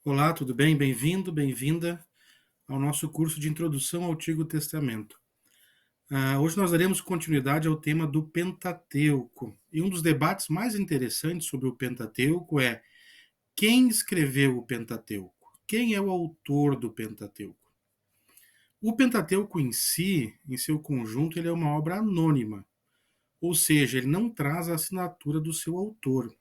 Olá, tudo bem? Bem-vindo, bem-vinda ao nosso curso de Introdução ao Antigo Testamento. Hoje nós daremos continuidade ao tema do Pentateuco. E um dos debates mais interessantes sobre o Pentateuco é quem escreveu o Pentateuco? Quem é o autor do Pentateuco? O Pentateuco em si, em seu conjunto, ele é uma obra anônima, ou seja, ele não traz a assinatura do seu autor.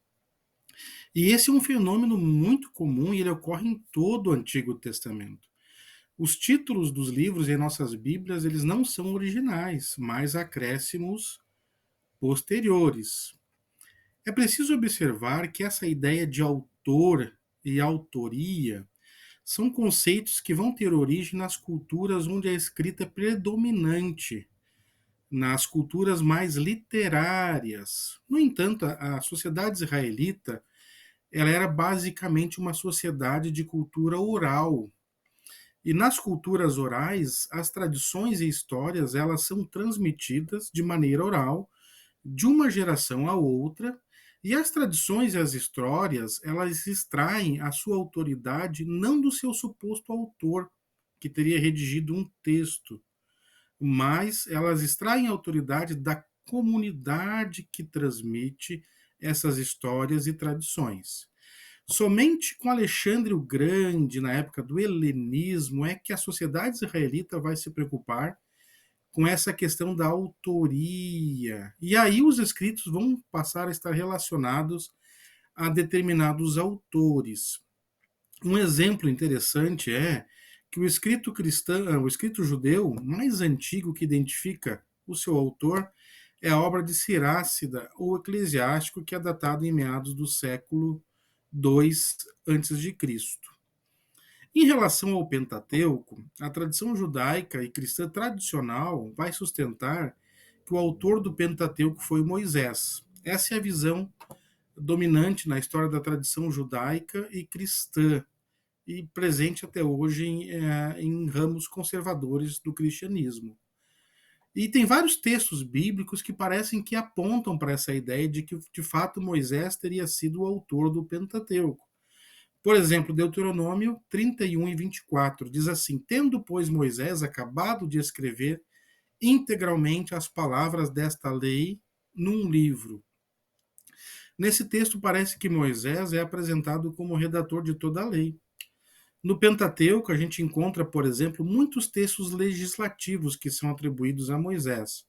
E esse é um fenômeno muito comum e ele ocorre em todo o Antigo Testamento. Os títulos dos livros em nossas Bíblias, eles não são originais, mas acréscimos posteriores. É preciso observar que essa ideia de autor e autoria são conceitos que vão ter origem nas culturas onde a escrita é predominante, nas culturas mais literárias. No entanto, a sociedade israelita, ela era basicamente uma sociedade de cultura oral. E nas culturas orais, as tradições e histórias, elas são transmitidas de maneira oral, de uma geração a outra, e as tradições e as histórias, elas extraem a sua autoridade não do seu suposto autor, que teria redigido um texto, mas elas extraem a autoridade da comunidade que transmite essas histórias e tradições. Somente com Alexandre o Grande, na época do helenismo, é que a sociedade israelita vai se preocupar com essa questão da autoria. E aí os escritos vão passar a estar relacionados a determinados autores. Um exemplo interessante é que o escrito cristão, o escrito judeu mais antigo que identifica o seu autor é a obra de Sirácida, ou Eclesiástico, que é datado em meados do século II a.C. Em relação ao Pentateuco, a tradição judaica e cristã tradicional vai sustentar que o autor do Pentateuco foi Moisés. Essa é a visão dominante na história da tradição judaica e cristã, e presente até hoje em ramos conservadores do cristianismo. E tem vários textos bíblicos que parecem que apontam para essa ideia de que, de fato, Moisés teria sido o autor do Pentateuco. Por exemplo, Deuteronômio 31 e 24 diz assim: Tendo, pois, Moisés acabado de escrever integralmente as palavras desta lei num livro. Nesse texto parece que Moisés é apresentado como redator de toda a lei. No Pentateuco, a gente encontra, por exemplo, muitos textos legislativos que são atribuídos a Moisés.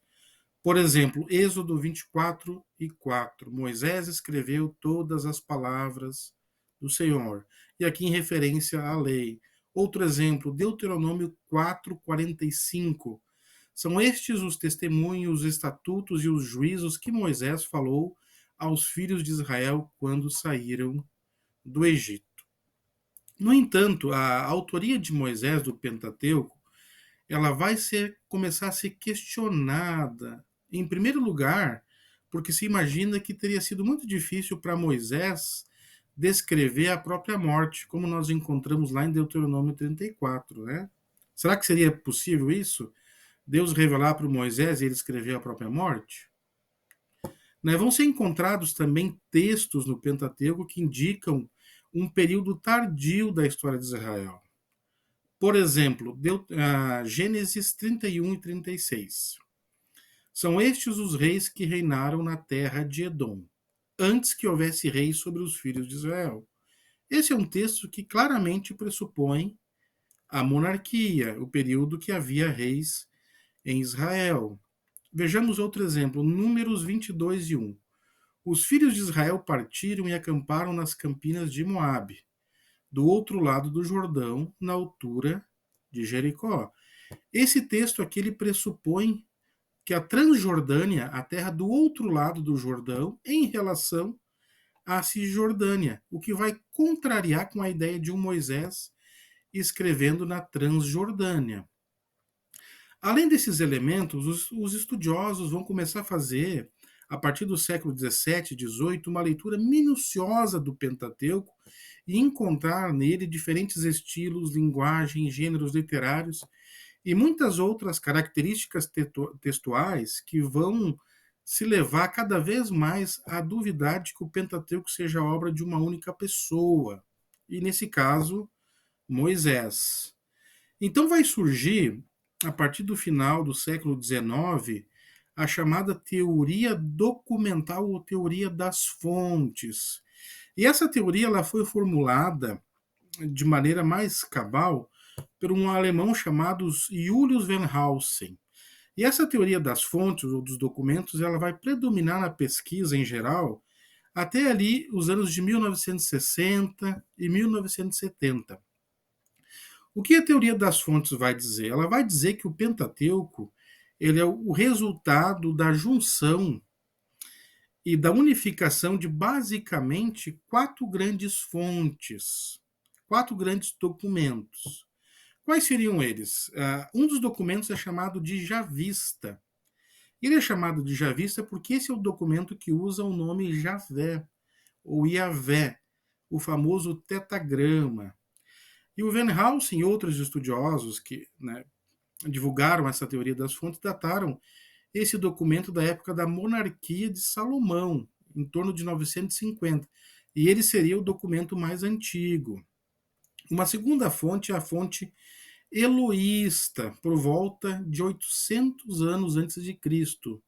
Por exemplo, Êxodo 24 e 4. Moisés escreveu todas as palavras do Senhor. E aqui em referência à lei. Outro exemplo, Deuteronômio 4, 45. São estes os testemunhos, os estatutos e os juízos que Moisés falou aos filhos de Israel quando saíram do Egito. No entanto, a autoria de Moisés do Pentateuco, ela vai começar a ser questionada, em primeiro lugar, porque se imagina que teria sido muito difícil para Moisés descrever a própria morte, como nós encontramos lá em Deuteronômio 34, né? Será que seria possível isso? Deus revelar para Moisés e ele escrever a própria morte? Né? Vão ser encontrados também textos no Pentateuco que indicam um período tardio da história de Israel. Por exemplo, Gênesis 31 e 36. São estes os reis que reinaram na terra de Edom, antes que houvesse reis sobre os filhos de Israel. Esse é um texto que claramente pressupõe a monarquia, o período que havia reis em Israel. Vejamos outro exemplo, Números 22 e 1. Os filhos de Israel partiram e acamparam nas campinas de Moabe, do outro lado do Jordão, na altura de Jericó. Esse texto aqui ele pressupõe que a Transjordânia, a terra do outro lado do Jordão, em relação à Cisjordânia, o que vai contrariar com a ideia de um Moisés escrevendo na Transjordânia. Além desses elementos, os estudiosos vão começar a fazer, a partir do século 17 e 18, uma leitura minuciosa do Pentateuco e encontrar nele diferentes estilos, linguagem, gêneros literários e muitas outras características textuais que vão se levar cada vez mais a duvidar de que o Pentateuco seja obra de uma única pessoa. e, nesse caso, Moisés. Então vai surgir, a partir do final do século XIX, a chamada teoria documental ou teoria das fontes. E essa teoria ela foi formulada de maneira mais cabal por um alemão chamado Julius Wellhausen. E essa teoria das fontes ou dos documentos ela vai predominar na pesquisa em geral até ali os anos de 1960 e 1970. O que a teoria das fontes vai dizer? Ela vai dizer que o Pentateuco ele é o resultado da junção e da unificação de basicamente quatro grandes fontes, quatro grandes documentos. Quais seriam eles? Um dos documentos é chamado de Javista. Ele é chamado de Javista porque esse é o documento que usa o nome Javé, ou Iavé, o famoso tetagrama. E o Wellhausen e outros estudiosos que divulgaram essa teoria das fontes dataram esse documento da época da monarquia de Salomão, em torno de 950. E ele seria o documento mais antigo. Uma segunda fonte é a fonte eloísta, por volta de 800 anos antes de Cristo,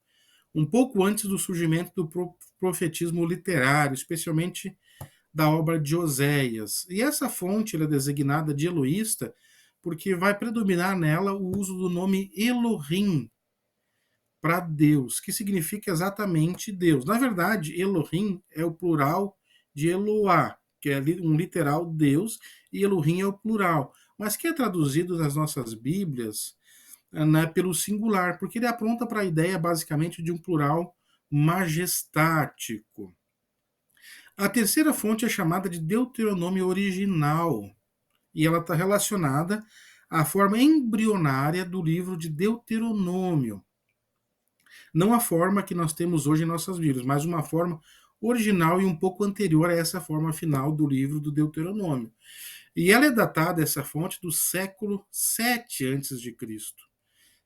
um pouco antes do surgimento do profetismo literário, especialmente da obra de Oséias. E essa fonte é designada de eloísta porque vai predominar nela o uso do nome Elohim para Deus, que significa exatamente Deus. Na verdade, Elohim é o plural de Eloá, que é um literal Deus, e Elohim é o plural, mas que é traduzido nas nossas Bíblias pelo singular, porque ele apronta para a ideia basicamente de um plural majestático. A terceira fonte é chamada de Deuteronômio original, e ela está relacionada à forma embrionária do livro de Deuteronômio. Não a forma que nós temos hoje em nossas Bíblias, mas uma forma original e um pouco anterior a essa forma final do livro do Deuteronômio. E ela é datada, essa fonte, do século 7 a.C.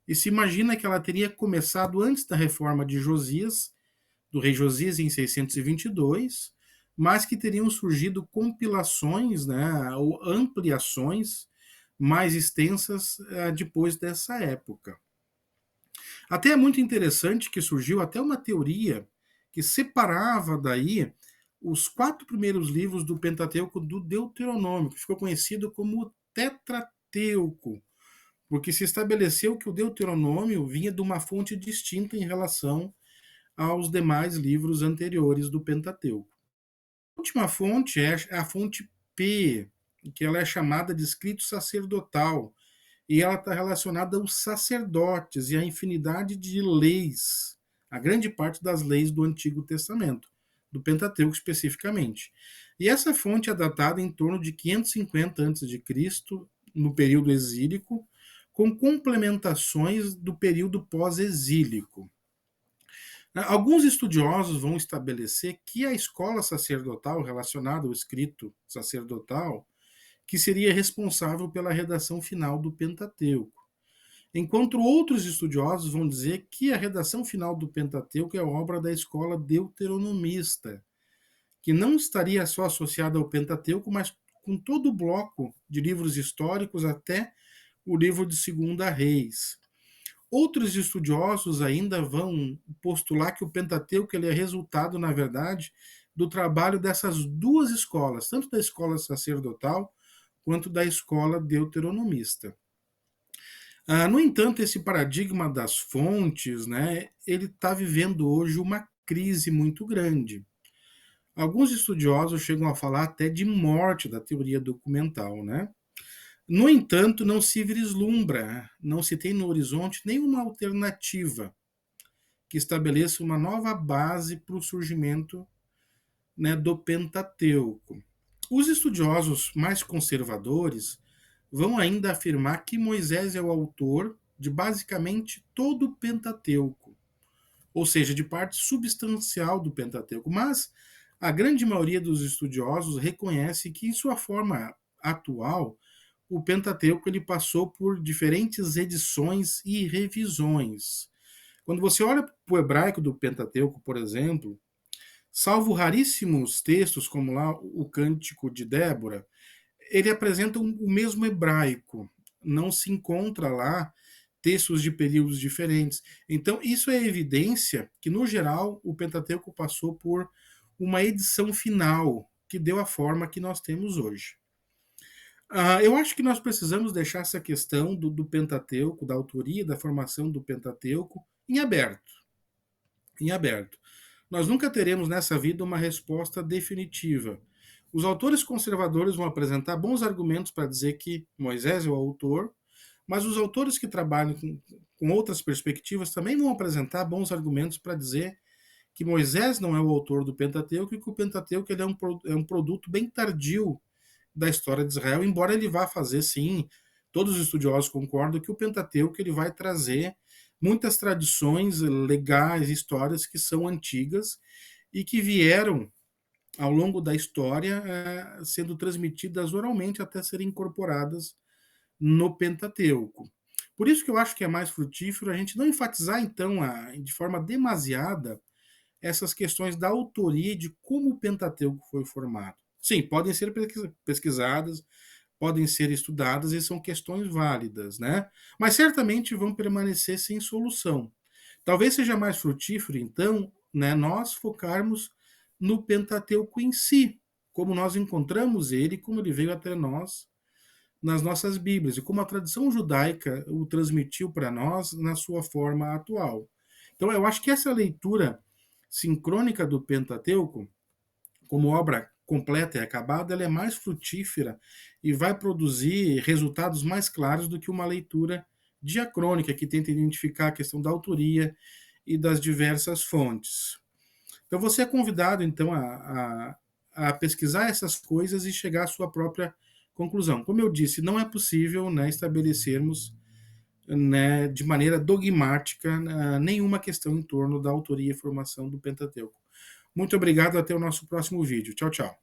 E se imagina que ela teria começado antes da reforma de Josias, do rei Josias, em 622, mas que teriam surgido compilações, ou ampliações mais extensas depois dessa época. Até é muito interessante que surgiu até uma teoria que separava daí os 4 primeiros livros do Pentateuco do Deuteronômio, que ficou conhecido como Tetrateuco, porque se estabeleceu que o Deuteronômio vinha de uma fonte distinta em relação aos demais livros anteriores do Pentateuco. A última fonte é a fonte P, que ela é chamada de escrito sacerdotal, e ela está relacionada aos sacerdotes e à infinidade de leis, a grande parte das leis do Antigo Testamento, do Pentateuco especificamente. E essa fonte é datada em torno de 550 a.C., no período exílico, com complementações do período pós-exílico. Alguns estudiosos vão estabelecer que a escola sacerdotal relacionada ao escrito sacerdotal que seria responsável pela redação final do Pentateuco. Enquanto outros estudiosos vão dizer que a redação final do Pentateuco é obra da escola deuteronomista, que não estaria só associada ao Pentateuco, mas com todo o bloco de livros históricos até o livro de 2 Reis. Outros estudiosos ainda vão postular que o Pentateuco ele é resultado, na verdade, do trabalho dessas duas escolas, tanto da escola sacerdotal quanto da escola deuteronomista. No entanto, esse paradigma das fontes, ele está vivendo hoje uma crise muito grande. Alguns estudiosos chegam a falar até de morte da teoria documental, No entanto, não se vislumbra, não se tem no horizonte nenhuma alternativa que estabeleça uma nova base para o surgimento do Pentateuco. Os estudiosos mais conservadores vão ainda afirmar que Moisés é o autor de basicamente todo o Pentateuco, ou seja, de parte substancial do Pentateuco, mas a grande maioria dos estudiosos reconhece que em sua forma atual o Pentateuco ele passou por diferentes edições e revisões. Quando você olha para o hebraico do Pentateuco, por exemplo, Salvo raríssimos textos, como lá o Cântico de Débora, ele apresenta o mesmo hebraico. Não se encontra lá textos de períodos diferentes. Então, isso é evidência que, no geral, o Pentateuco passou por uma edição final que deu a forma que nós temos hoje. Eu acho que nós precisamos deixar essa questão do Pentateuco, da autoria, da formação do Pentateuco, em aberto. Em aberto. Nós nunca teremos nessa vida uma resposta definitiva. Os autores conservadores vão apresentar bons argumentos para dizer que Moisés é o autor, mas os autores que trabalham com outras perspectivas também vão apresentar bons argumentos para dizer que Moisés não é o autor do Pentateuco e que o Pentateuco ele é um produto bem tardio da história de Israel, embora ele vá fazer, sim, todos os estudiosos concordam que o Pentateuco ele vai trazer muitas tradições legais, histórias que são antigas e que vieram ao longo da história sendo transmitidas oralmente até serem incorporadas no Pentateuco. Por isso que eu acho que é mais frutífero a gente não enfatizar, então, de forma demasiada, essas questões da autoria e de como o Pentateuco foi formado. Sim, podem ser pesquisadas, podem ser estudadas e são questões válidas, né? Mas certamente vão permanecer sem solução. Talvez seja mais frutífero, então, né, nós focarmos no Pentateuco em si, como nós encontramos ele, como ele veio até nós nas nossas Bíblias e como a tradição judaica o transmitiu para nós na sua forma atual. Então, eu acho que essa leitura sincrônica do Pentateuco, como obra completa e acabada, ela é mais frutífera e vai produzir resultados mais claros do que uma leitura diacrônica, que tenta identificar a questão da autoria e das diversas fontes. Então, você é convidado, então, a pesquisar essas coisas e chegar à sua própria conclusão. Como eu disse, não é possível, né, estabelecermos, né, de maneira dogmática nenhuma questão em torno da autoria e formação do Pentateuco. Muito obrigado, até o nosso próximo vídeo. Tchau, tchau.